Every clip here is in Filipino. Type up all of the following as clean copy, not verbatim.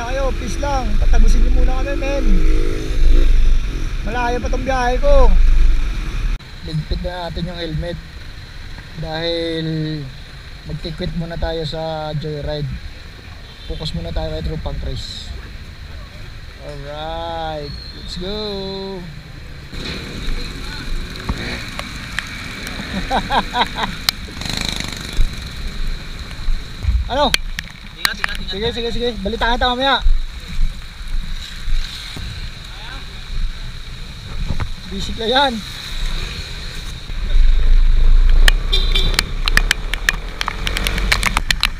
na kayo, peace lang. Tatagusin niyo muna kami, men. Malayo pa tong biyahe ko. Ligpit na natin yung helmet dahil magtikwit muna tayo sa joyride. Focus muna tayo kay Tropang Chris. Alright, let's go. Ano? Ingat. Sige. Balitaan kita mamaya. Bisik na yan.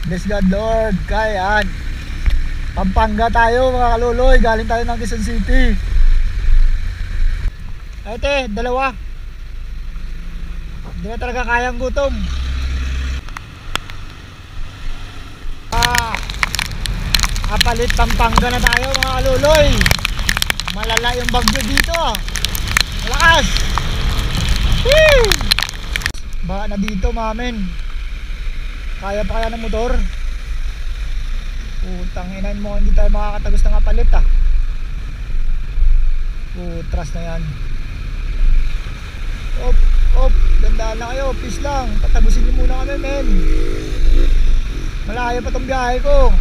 Bless God Lord. Kayaan. Pampanga tayo mga kaluloy. Galing tayo ng Quezon City. Ate, dalawa. Hindi na talaga kayang gutom. Kapalit Pampanga na tayo mga kaluloy. Malala yung bagyo dito. Malakas. Woo! Baka na dito mamen. Kaya pa kaya ng motor? Putang inan mo, hindi tayo makakatagos ng kapalit ah. Putras na yan. Op, dandaan na kayo, peace lang. Tatagusin niyo muna kami men. Malayo pa tong biyahe ko.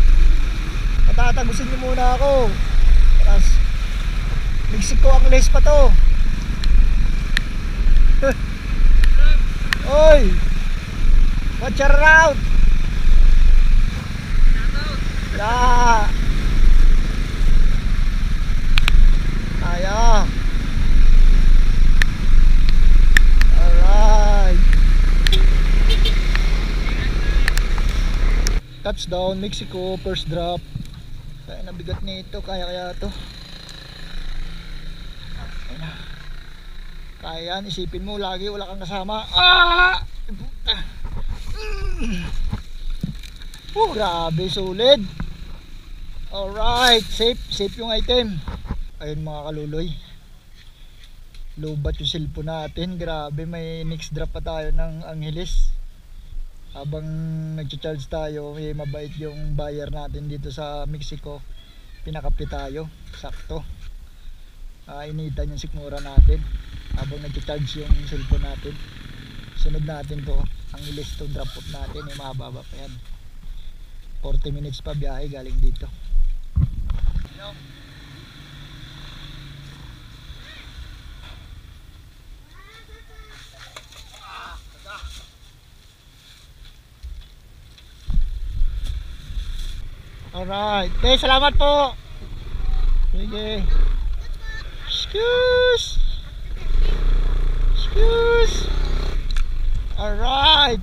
Patatagusin niyo muna ako. Tapos Mexico ang les pa to. Oy, watch your route. La Kaya. Alright. Touchdown Mexico, first drop. Kaya nabigat nito, kaya to. Kaya yan, isipin mo lagi wala kang kasama. Grabe, solid. Alright, safe yung item. Ayun mga kaluloy, lobat yung cellphone natin. Grabe, may next drop pa tayo ng Angeles. Habang nag-charge tayo, may mabait yung buyer natin dito sa Mexico. Pinakapi tayo, sakto. Initan yung sikmura natin habang nag-charge yung cellphone natin. Sunod natin to, Angeles to drop off natin. Yung mababa pa yan, 40 minutes pa biyahe galing dito. Alright, okay, salamat po. Sige. Excuse. Alright,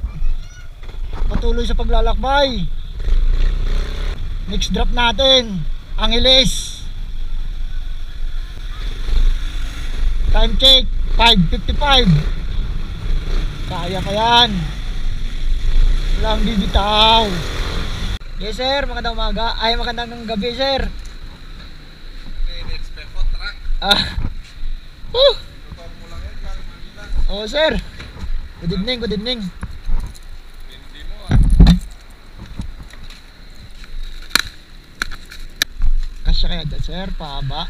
patuloy sa paglalakbay. Next drop natin, Angeles. Time check 5:55. Kaya pa yan. Walang bibitaw. Yes sir, magandang umaga. Ay, magandang gabi sir. Oh sir. Good evening. Kasya kaya dyan sir, pahaba.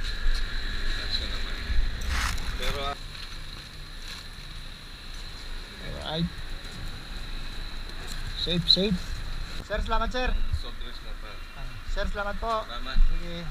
Alright. Safe. Sir, salamat sir. Sir, salamat po. Sige.